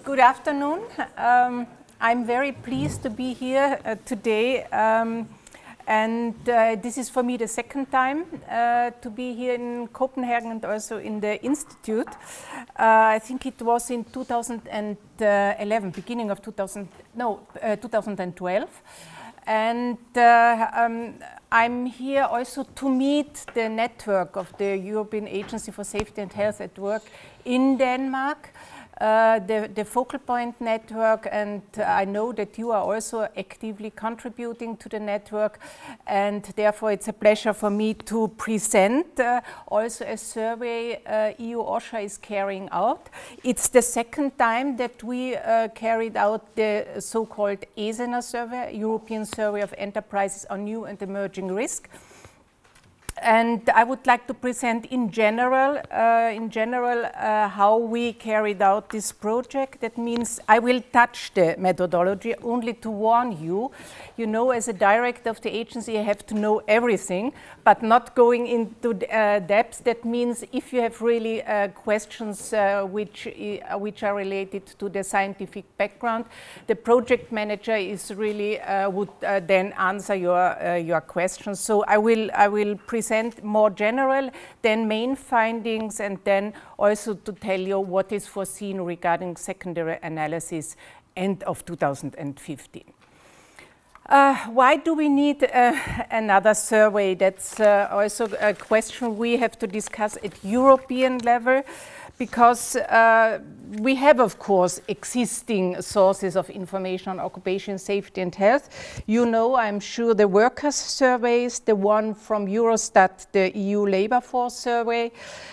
Good afternoon. I'm very pleased to be here today, and this is for me the second time to be here in Copenhagen and also in the Institute. I think it was in 2011, beginning of 2012. And I'm here also to meet the network of the European Agency for Safety and Health at Work in Denmark, the focal point network, and I know that you are also actively contributing to the network, and therefore it's a pleasure for me to present also a survey EU OSHA is carrying out. It's the second time that we carried out the so-called ESENER survey, European Survey of Enterprises on New and Emerging Risk. And I would like to present in general how we carried out this project. That means I will touch the methodology only to warn you. You know, as a director of the agency, you have to know everything, but not going into depth. That means if you have really questions which are related to the scientific background, the project manager is really would then answer your questions. So I will present more general, then main findings, and then also to tell you what is foreseen regarding secondary analysis end of 2015. Why do we need another survey? That's also a question we have to discuss at European level, because we have, of course, existing sources of information on occupation safety and health. You know, I'm sure, the workers' surveys, the one from Eurostat, the EU Labour Force Survey.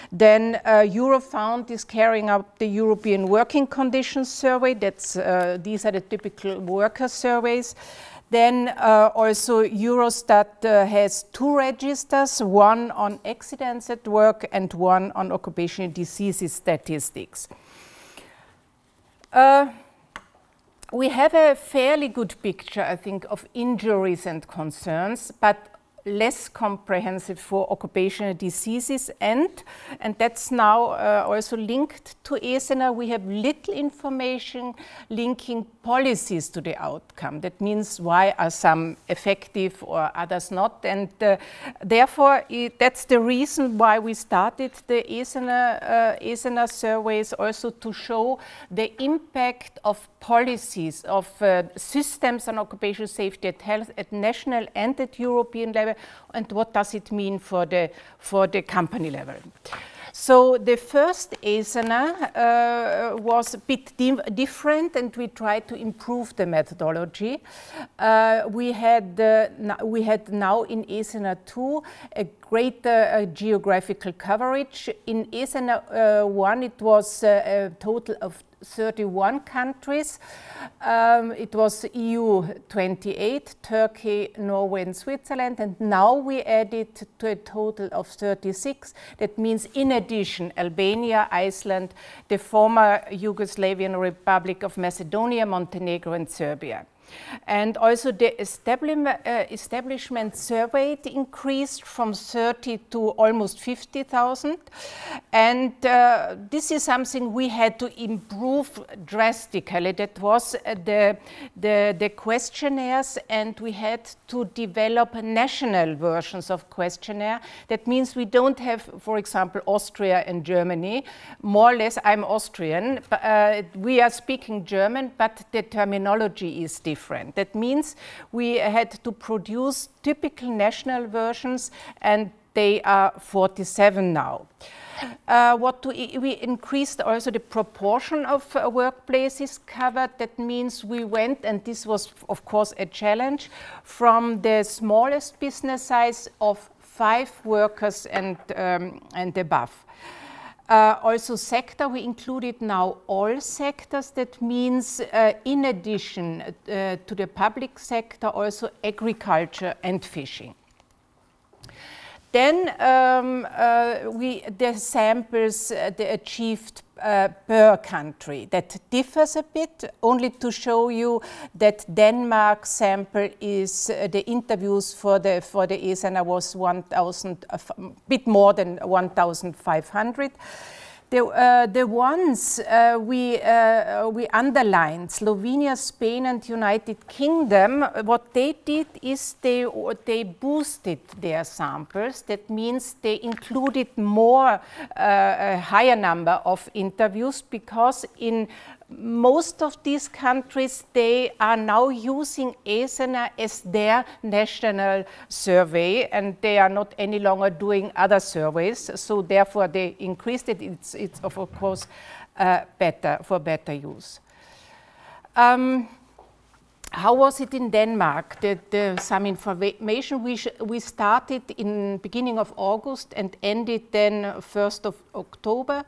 Then Eurofound is carrying out the European Working Conditions Survey. That's, these are the typical worker surveys. Then also Eurostat has two registers, one on accidents at work and one on occupational diseases statistics. We have a fairly good picture, I think, of injuries and concerns, but less comprehensive for occupational diseases, and that's now also linked to ESENER. We have little information linking policies to the outcome. That means why are some effective or others not, and therefore that's the reason why we started the ESENER surveys, also to show the impact of policies, of systems on occupational safety and health at national and at European level, and what does it mean for the company level. So the first ESENER was a bit different, and we tried to improve the methodology. We had now in ESENER-2 a greater geographical coverage. In ESENER-1 it was a total of 31 countries. It was EU 28, Turkey, Norway and Switzerland, and now we added to a total of 36. That means in addition Albania, Iceland, the former Yugoslavian Republic of Macedonia, Montenegro and Serbia. And also the establishment surveyed increased from 30 to almost 50,000. And this is something we had to improve drastically. That was the questionnaires, and we had to develop national versions of questionnaire. That means we don't have, for example, Austria and Germany. More or less, I'm Austrian. We are speaking German, but the terminology is different. That means we had to produce typical national versions, and they are 47 now. We increased also the proportion of workplaces covered. That means we went, and this was of course a challenge, from the smallest business size of 5 workers and above. Also sector, we included now all sectors. That means in addition to the public sector, also agriculture and fishing. Then the samples achieved per country. That differs a bit, only to show you that Denmark sample is, the interviews for the ESENER was 1,000, a bit more than 1,500. The ones we underlined, Slovenia, Spain, and United Kingdom, what they did is they boosted their samples. That means they included more, a higher number of interviews, because in most of these countries, they are now using ESENER as their national survey, and they are not any longer doing other surveys. So therefore, they increased it. It's of course better use. How was it in Denmark? Some information. We started in beginning of August and ended then 1st of October.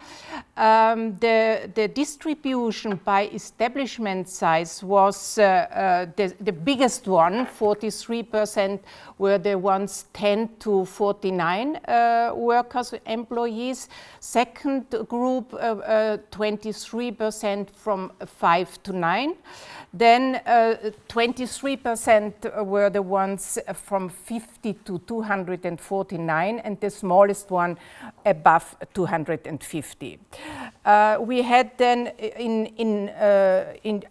The distribution by establishment size was the biggest one. 43% were the ones 10 to 49 workers, employees. Second group, 23% from 5 to 9. Then 23% were the ones from 50 to 249, and the smallest one above 250. We had then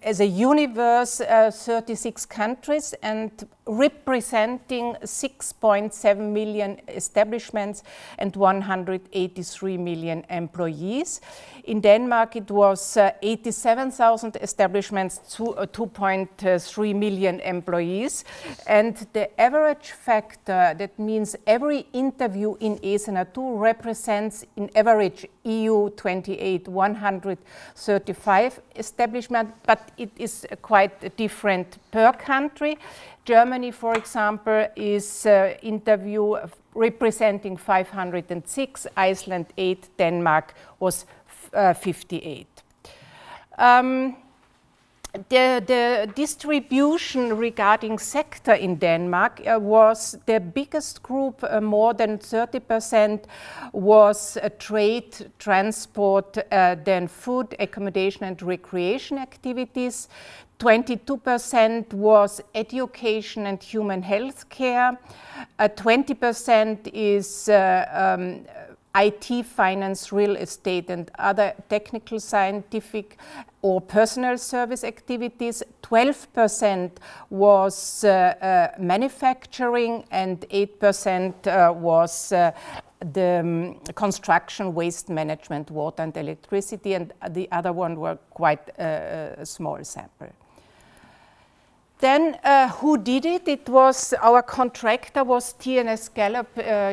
as a universe 36 countries and representing 6.7 million establishments and 183 million employees. In Denmark, it was 87,000 establishments, 2.3 million employees. And the average factor, that means every interview in ESENER-2 represents, in average, EU 28, 135 establishments, but it is quite different per country. Germany, for example, is interview representing 506, Iceland 8, Denmark was 58. The distribution regarding sector in Denmark was the biggest group, more than 30% was trade, transport, then food, accommodation and recreation activities. 22% was education and human health care. 20% is IT, finance, real estate, and other technical, scientific, or personal service activities. 12% was manufacturing, and 8% was the construction, waste management, water and electricity, and the other one were quite a small sample. Then who did it? It was our contractor was TNS Gallup.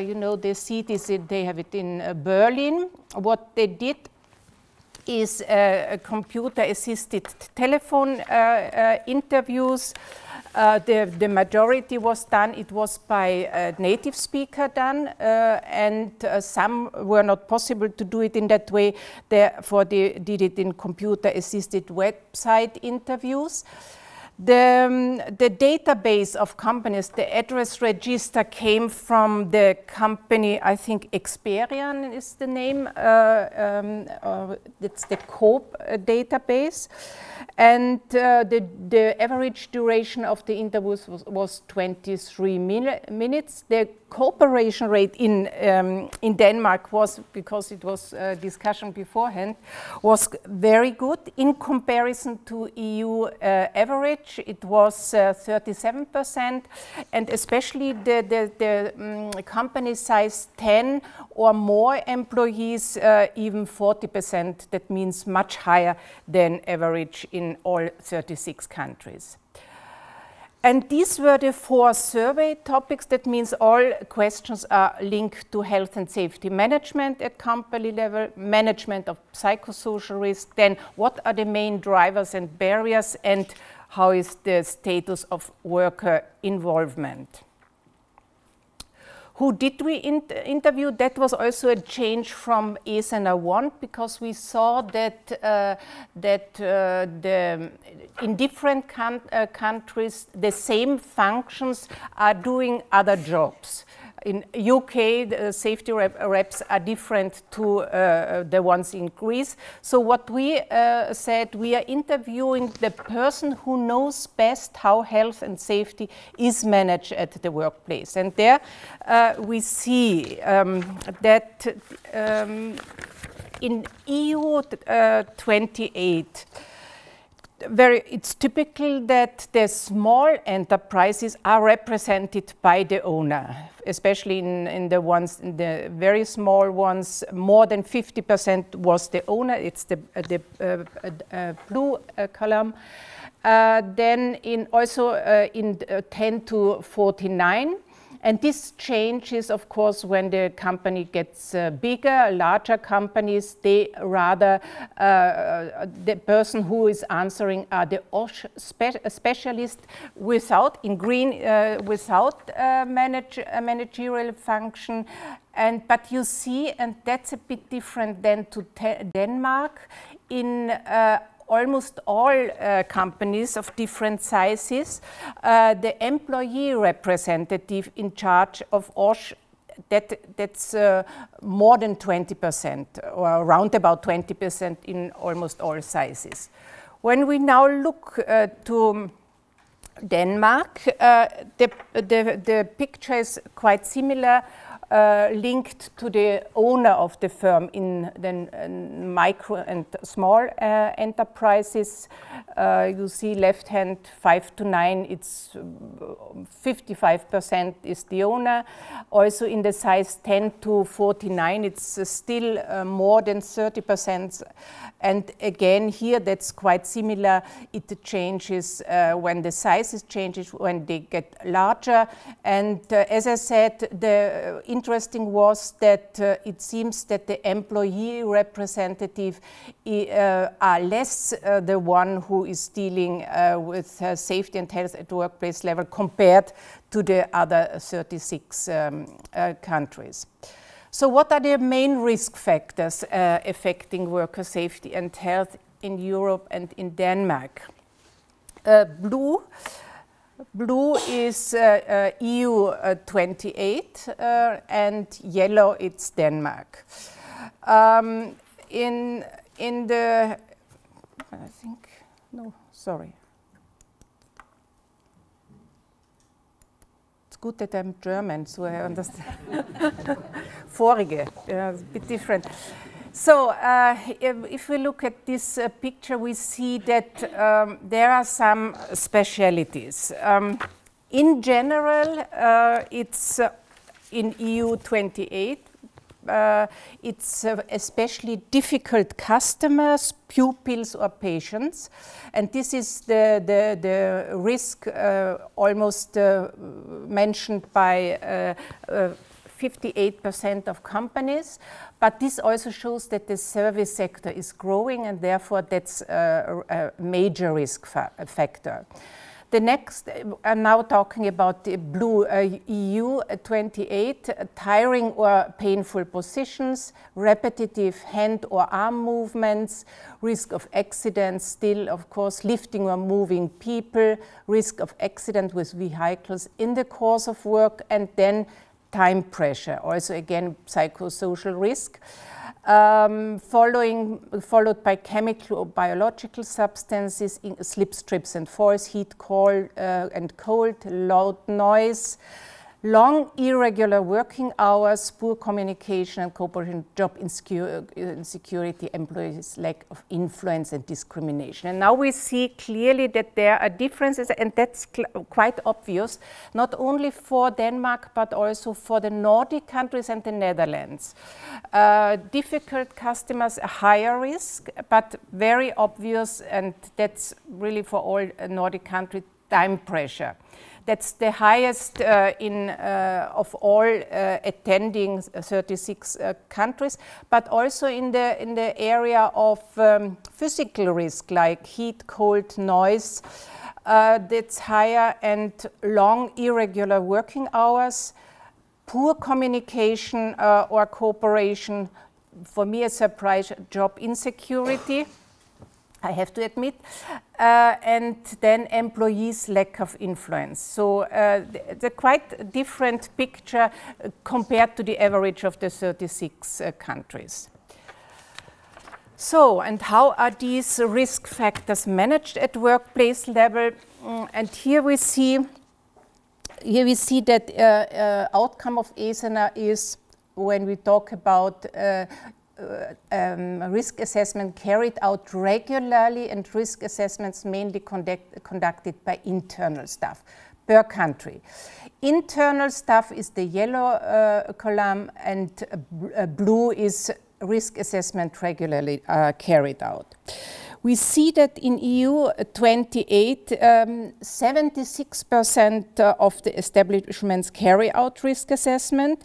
You know, the seat is they have it in Berlin. What they did is computer-assisted telephone interviews. The majority was done. It was by a native speaker done, and some were not possible to do it in that way. Therefore, they did it in computer-assisted website interviews. The database of companies, the address register, came from the company, I think Experian is the name, it's the COPE database. And the average duration of the interviews was 23 minutes. The cooperation rate in Denmark was, because it was a discussion beforehand, was very good in comparison to EU average. It was 37%, and especially the company size 10 or more employees, even 40%. That means much higher than average in all 36 countries. And these were the 4 survey topics. That means all questions are linked to health and safety management at company level, management of psychosocial risk, then what are the main drivers and barriers, and how is the status of worker involvement. Who did we interview? That was also a change from ESENER-1, because we saw that, in different countries, the same functions are doing other jobs. In UK, the safety reps are different to the ones in Greece. So what we said, we are interviewing the person who knows best how health and safety is managed at the workplace. And there we see that in EU 28, it's typical that the small enterprises are represented by the owner, especially in the very small ones. More than 50% was the owner. It's the blue column. Then also in 10 to 49. And this changes, of course, when the company gets bigger, larger companies, they rather, the person who is answering are the specialist without, in green, without managerial function. But you see, and that's a bit different than to Denmark, in almost all companies of different sizes, the employee representative in charge of OSH, that's more than 20% or around about 20% in almost all sizes. When we now look to Denmark, the picture is quite similar. Linked to the owner of the firm in the micro and small enterprises. You see left hand 5 to 9, it's 55% is the owner. Also in the size 10 to 49, it's still more than 30%. And again, here that's quite similar. It changes when the sizes changes, when they get larger. And as I said, the interesting was that it seems that the employee representative are less the one who is dealing with safety and health at the workplace level compared to the other 36 countries. So what are the main risk factors affecting worker safety and health in Europe and in Denmark? Blue is EU 28 and yellow it's Denmark. In the, I think, no, sorry. Good that I'm German, so I understand. Vorige, a bit different. So if we look at this picture, we see that there are some specialities. In general, it's in EU 28. It's especially difficult customers, pupils or patients, and this is the risk almost mentioned by 58% of companies, but this also shows that the service sector is growing and therefore that's a major risk factor. The next, I'm now talking about the blue EU 28, tiring or painful positions, repetitive hand or arm movements, risk of accidents, still of course lifting or moving people, risk of accident with vehicles in the course of work, and then time pressure, also again psychosocial risk. Followed by chemical or biological substances, slip, trips and falls, heat, cold, loud noise, long irregular working hours, poor communication and cooperation, job insecurity, employees' lack of influence and discrimination. And now we see clearly that there are differences, and that's quite obvious, not only for Denmark, but also for the Nordic countries and the Netherlands. Difficult customers, a higher risk, but very obvious, and that's really for all Nordic countries, time pressure. That's the highest of all attending 36 countries, but also in the area of physical risk like heat, cold, noise, that's higher, and long irregular working hours, poor communication or cooperation. For me, a surprise, job insecurity, I have to admit, and then employees' lack of influence. So the quite different picture compared to the average of the 36 countries. So, and how are these risk factors managed at workplace level? And here we see that outcome of ESENER is, when we talk about risk assessment carried out regularly, and risk assessments mainly conducted by internal staff per country. Internal staff is the yellow column, and blue is risk assessment regularly carried out. We see that in EU 28, 76% of the establishments carry out risk assessment.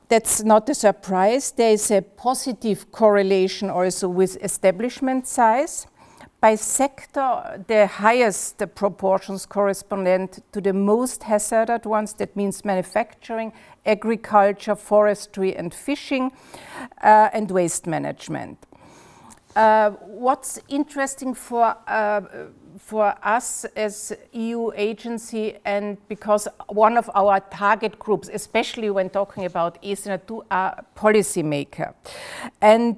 That's not a surprise. There is a positive correlation also with establishment size. By sector, the highest proportions correspond to the most hazardous ones. That means manufacturing, agriculture, forestry and fishing, and waste management. What's interesting for us as EU agency, and because one of our target groups, especially when talking about ESENER-2, are policymakers. And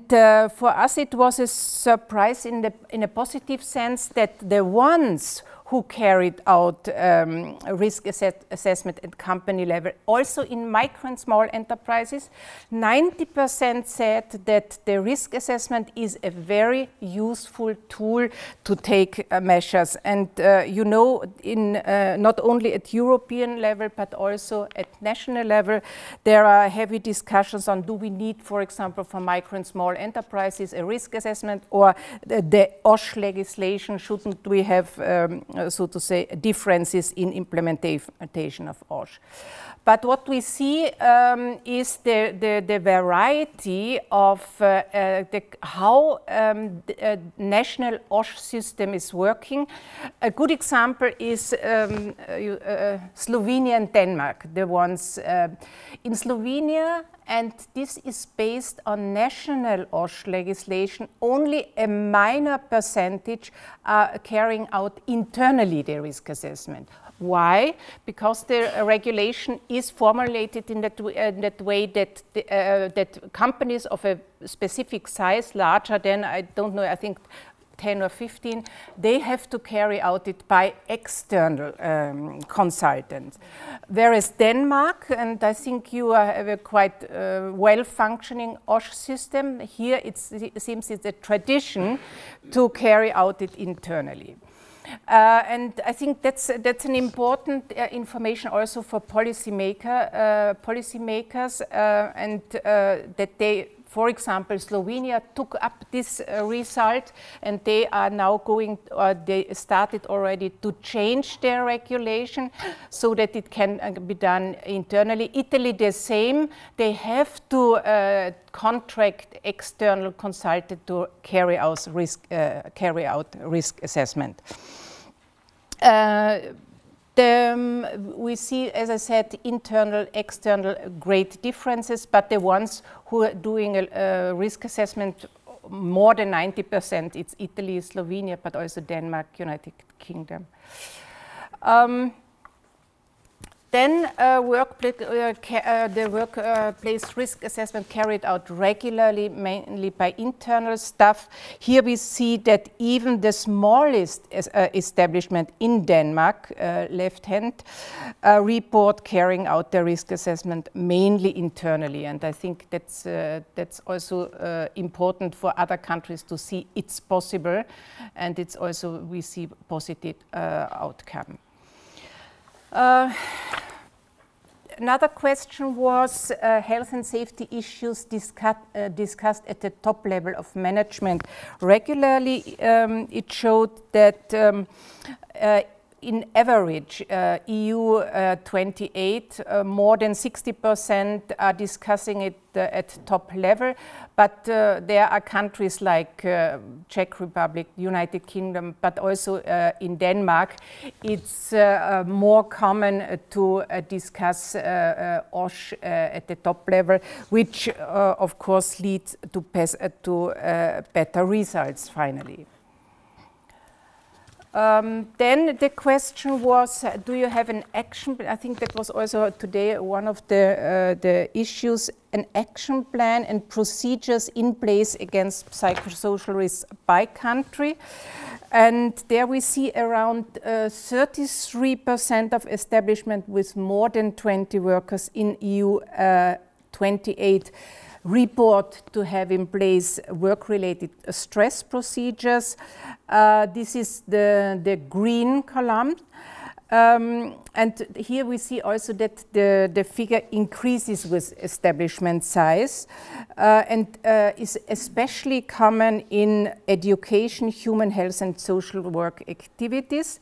for us it was a surprise in a positive sense that the ones who carried out risk assessment at company level, also in micro and small enterprises, 90% said that the risk assessment is a very useful tool to take measures. And you know, in not only at European level, but also at national level, there are heavy discussions on, do we need, for example, for micro and small enterprises, a risk assessment, or the OSH legislation, shouldn't we have so to say, differences in implementation of OSH. But what we see is the variety of how the national OSH system is working. A good example is Slovenia and Denmark, the ones in Slovenia, and this is based on national OSH legislation. Only a minor percentage are carrying out internally the risk assessment. Why? Because the regulation is formulated in that way that, that companies of a specific size, larger than, I don't know, I think 10 or 15, they have to carry out it by external consultants. Whereas Denmark, and I think you have a quite well-functioning OSH system, here it seems it's a tradition to carry out it internally. And I think that's an important information also for policymakers, and that they, for example, Slovenia took up this result, and they are now going, or they started already to change their regulation so that it can be done internally. Italy, the same. They have to contract external consultant to carry out risk assessment. We see, as I said, internal, external, great differences, but the ones who are doing a risk assessment, more than 90%, it's Italy, Slovenia, but also Denmark, United Kingdom. Then the workplace risk assessment carried out regularly, mainly by internal staff. Here we see that even the smallest establishment in Denmark, left hand, report carrying out the risk assessment mainly internally. And I think that's also important for other countries to see it's possible, and it's also we see positive outcome. Another question was health and safety issues discussed at the top level of management regularly. It showed that in average, EU 28, more than 60% are discussing it at top level, but there are countries like Czech Republic, United Kingdom, but also in Denmark, it's more common to discuss OSH at the top level, which of course leads to better results finally. Then the question was, do you have an action? I think that was also today one of the issues, an action plan and procedures in place against psychosocial risks by country. And there we see around 33% of establishment with more than 20 workers in EU 28 report to have in place work-related stress procedures. This is the green column. And here we see also that the figure increases with establishment size and is especially common in education, human health and social work activities.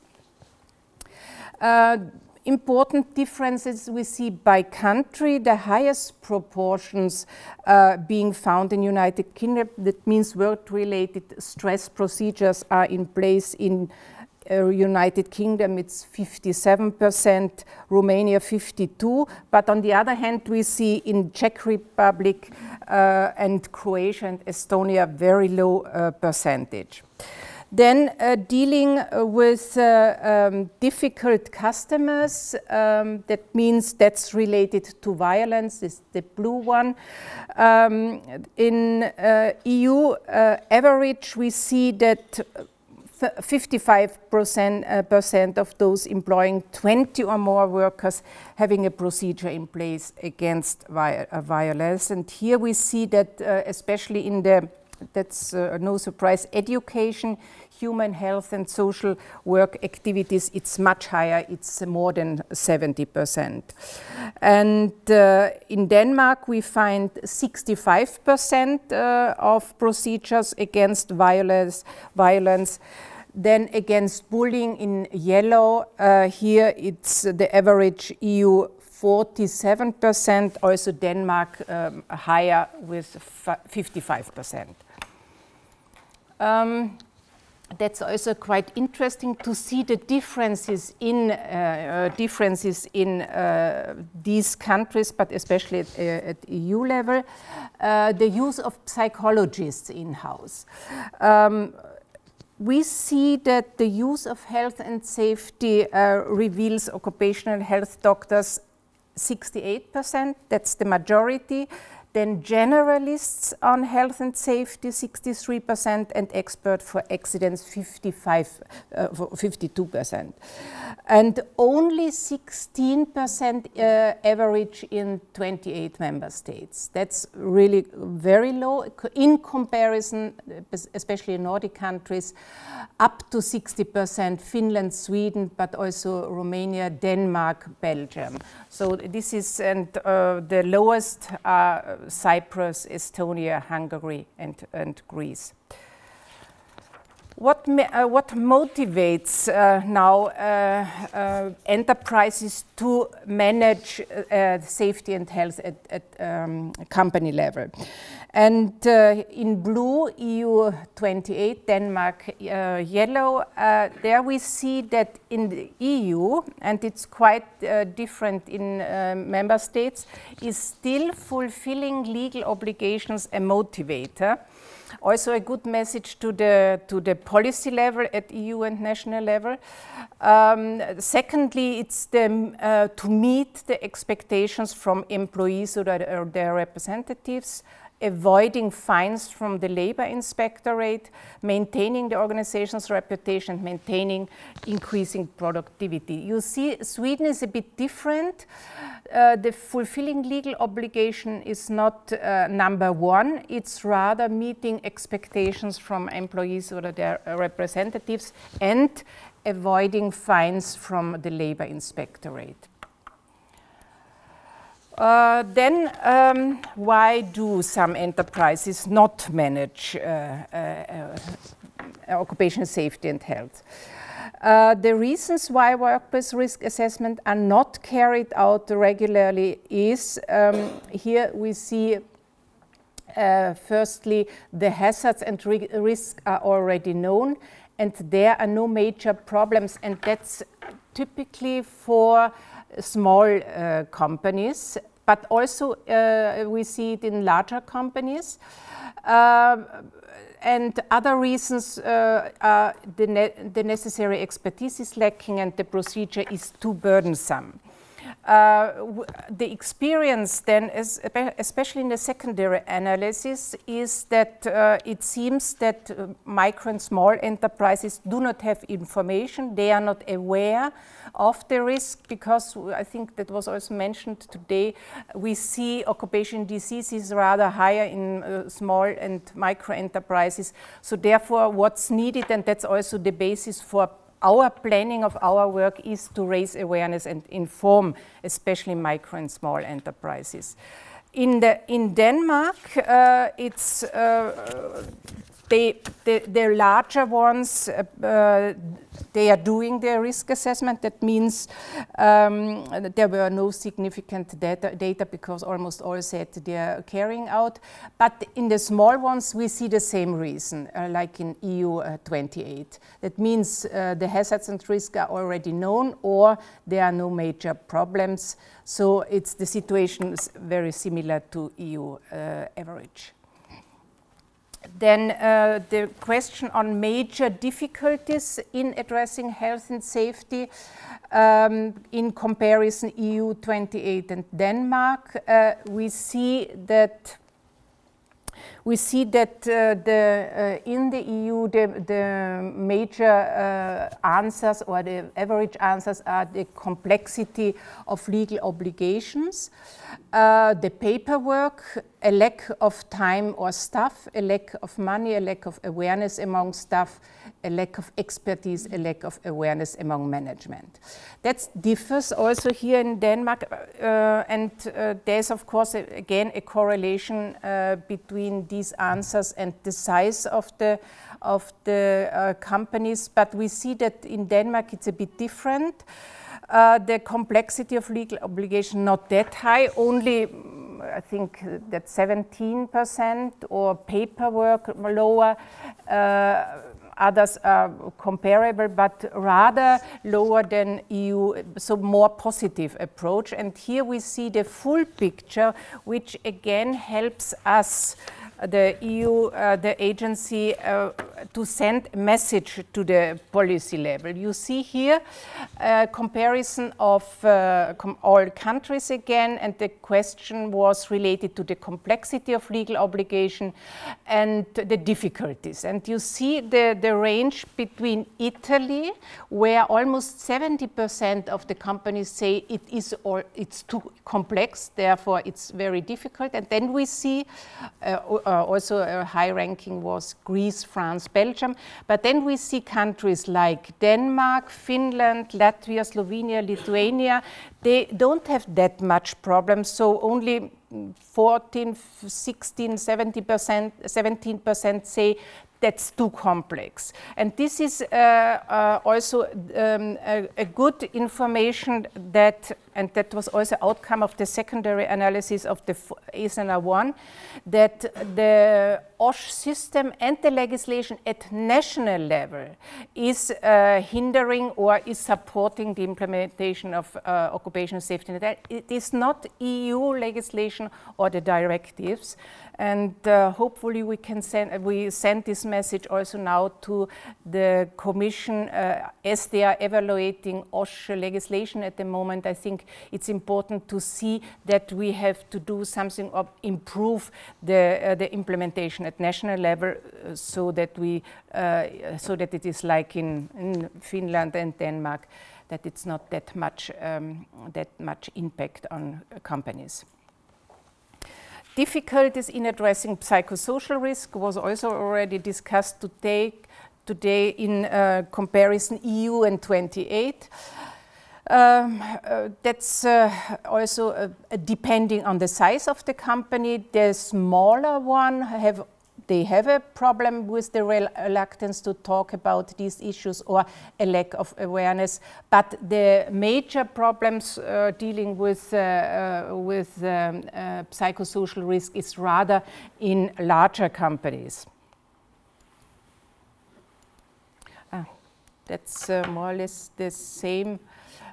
Important differences we see by country, the highest proportions being found in United Kingdom. That means work-related stress procedures are in place in United Kingdom, it's 57%, Romania 52%, but on the other hand we see in Czech Republic and Croatia and Estonia very low percentage. Then dealing with difficult customers, that means that's related to violence, is the blue one. In EU average we see that 55% of those employing 20 or more workers having a procedure in place against violence. And here we see that especially in the, that's no surprise, education, human health and social work activities, it's much higher, it's more than 70%. And in Denmark we find 65% of procedures against violence. Then against bullying in yellow, here it's the average EU 47%, also Denmark higher with 55%. That's also quite interesting to see the differences in these countries, but especially at EU level. The use of psychologists in-house. We see that the use of health and safety reveals occupational health doctors 68%, that's the majority. Then generalists on health and safety 63% and expert for accidents 52%. And only 16% average in 28 member states. That's really very low in comparison, especially in Nordic countries, up to 60%, Finland, Sweden, but also Romania, Denmark, Belgium. So this is, and the lowest are Cyprus, Estonia, Hungary, and Greece. What motivates now enterprises to manage safety and health at company level? And in blue, EU 28, Denmark yellow, there we see that in the EU, and it's quite different in member states, is still fulfilling legal obligations a motivator. Also a good message to the policy level at EU and national level. Secondly, it's to meet the expectations from employees or their representatives, avoiding fines from the labor inspectorate, maintaining the organization's reputation, maintaining increasing productivity. You see, Sweden is a bit different. The fulfilling legal obligation is not number one, it's rather meeting expectations from employees or their representatives and avoiding fines from the labor inspectorate. Then why do some enterprises not manage occupational safety and health? The reasons why workplace risk assessment are not carried out regularly is, here we see firstly the hazards and risks are already known and there are no major problems, and that's typically for small companies, but also we see it in larger companies. And other reasons are the necessary expertise is lacking and the procedure is too burdensome. The experience then, especially in the secondary analysis, is that it seems that micro and small enterprises do not have information. They are not aware of the risk, because I think that was also mentioned today. We see occupational diseases rather higher in small and micro enterprises. So therefore, what's needed, and that's also the basis for our planning of our work, is to raise awareness and inform, especially micro and small enterprises. In Denmark, it's the larger ones, they are doing their risk assessment. That means there were no significant data because almost all said they are carrying out. But in the small ones, we see the same reason, like in EU 28. That means the hazards and risks are already known, or there are no major problems. So it's the situation is very similar to EU average. Then the question on major difficulties in addressing health and safety in comparison EU 28 and Denmark, we see that in the EU the major answers, or the average answers, are the complexity of legal obligations, the paperwork, a lack of time or staff, a lack of money, a lack of awareness among staff, a lack of expertise, a lack of awareness among management. That differs also here in Denmark, and there's of course again a correlation between these answers and the size of the companies, but we see that in Denmark it's a bit different. The complexity of legal obligation not that high, only I think that 17%, or paperwork lower. Others are comparable, but rather lower than EU, so more positive approach. And here we see the full picture, which again helps us, the EU, the agency, to send a message to the policy level. You see here a comparison of all countries again, and the question was related to the complexity of legal obligation and the difficulties. And you see the range between Italy, where almost 70% of the companies say it's too complex, therefore it's very difficult. And then we see also a high ranking was Greece, France, Belgium. But then we see countries like Denmark, Finland, Latvia, Slovenia, Lithuania. They don't have that much problems, so only 14, 16, 17% say that's too complex. And this is also a good information that, and that was also outcome of the secondary analysis of the ESENER-1, that the OSH system and the legislation at national level is hindering or is supporting the implementation of occupational safety net. It is not EU legislation or the directives. And hopefully we can send this message also now to the Commission as they are evaluating OSH legislation at the moment. I think it's important to see that we have to do something or improve the implementation at national level, so that it is like in Finland and Denmark, that it's not that much impact on companies. Difficulties in addressing psychosocial risk was also already discussed today in comparison EU and 28. That's also depending on the size of the company. The smaller one they have a problem with the reluctance to talk about these issues or a lack of awareness. But the major problems dealing with psychosocial risk is rather in larger companies. That's more or less the same.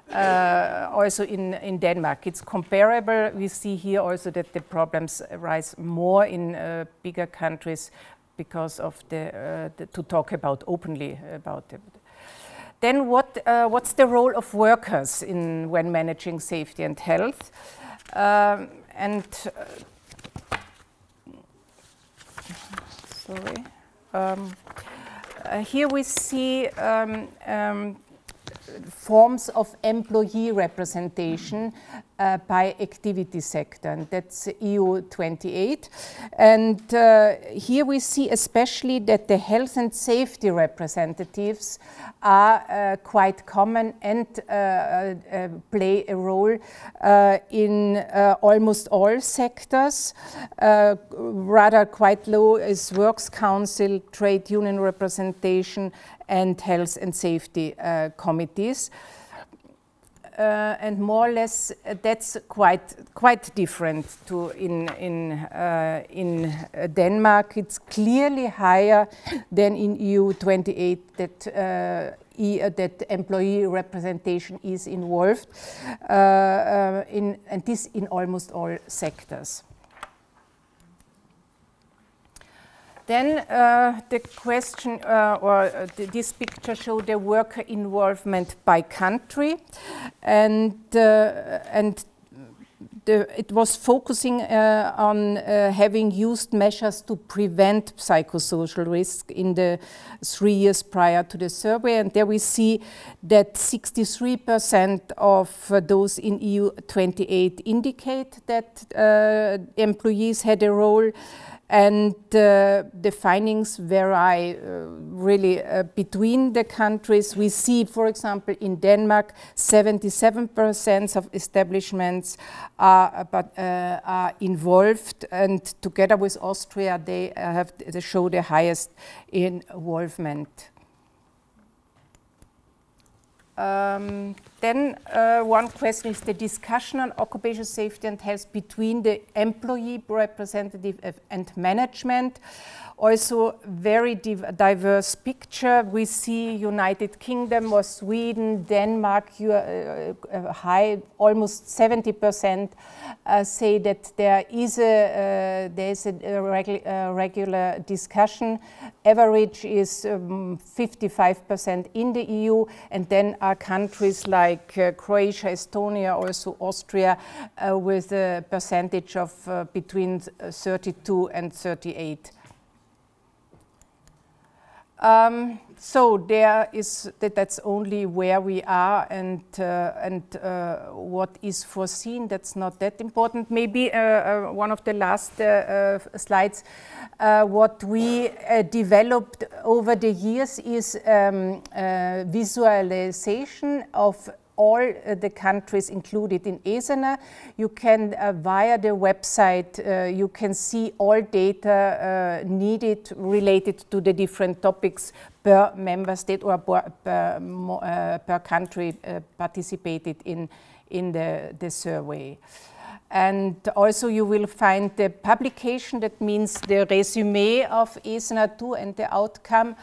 Also in Denmark, it's comparable. We see here also that the problems rise more in bigger countries because of to talk about openly about it. Then what's the role of workers when managing safety and health? Here we see forms of employee representation by activity sector, and that's EU 28. And here we see especially that the health and safety representatives are quite common and play a role in almost all sectors. Rather quite low is Works Council, trade union representation, and health and safety committees. And more or less that's quite different to in Denmark. It's clearly higher than in EU 28 that employee representation is involved, and this in almost all sectors. Then the question, this picture shows the worker involvement by country, and it was focusing on having used measures to prevent psychosocial risk in the 3 years prior to the survey. And there we see that 63% of those in EU 28 indicate that employees had a role. And the findings vary really between the countries. We see, for example, in Denmark, 77% of establishments are involved, and together with Austria, they show the highest involvement. Then one question is the discussion on occupational safety and health between the employee representative and management. Also very diverse picture. We see United Kingdom or Sweden, Denmark, high, almost 70% say that there is a regular discussion. Average is 55% in the EU, and then are countries like Croatia, Estonia, also Austria, with a percentage of between 32 and 38. So there is that's only where we are and what is foreseen. That's not that important. Maybe one of the last slides. What we developed over the years is visualization of all the countries included in ESENER. You can, via the website, you can see all data needed related to the different topics per member state or per country participated in the survey. And also you will find the publication, that means the resume of ESENER-2 and the outcome.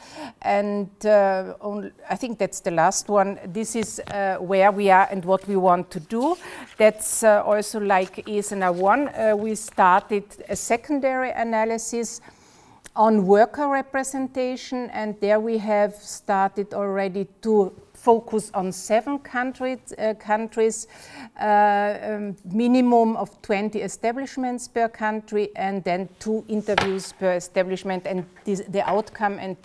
And I think that's the last one. This is where we are and what we want to do. That's also like ESENER-1. We started a secondary analysis on worker representation, and there we have started already to focus on 7 countries, minimum of 20 establishments per country, and then 2 interviews per establishment, and the outcome and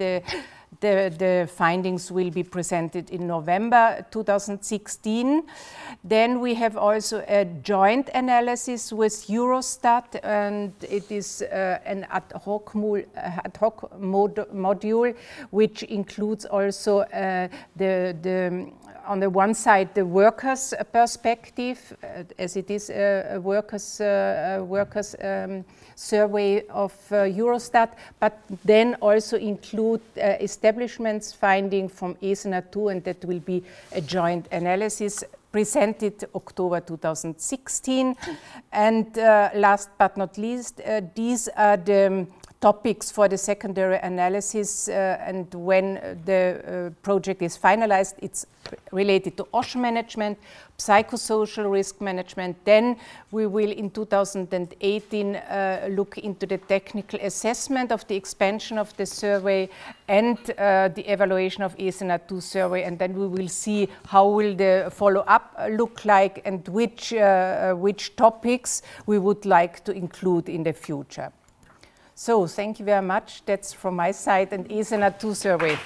the findings will be presented in November 2016. Then we have also a joint analysis with Eurostat, and it is an ad hoc module which includes also on the one side the workers' perspective, as it is a workers' survey of Eurostat, but then also include establishments finding from ESENER-2, and that will be a joint analysis presented October 2016. And last but not least, these are the topics for the secondary analysis, and when the project is finalized, it's related to OSH management, psychosocial risk management. Then we will in 2018 look into the technical assessment of the expansion of the survey and the evaluation of ESENER-2 survey, and then we will see how will the follow-up look like and which topics we would like to include in the future. So thank you very much. That's from my side, and ESENER-2 survey.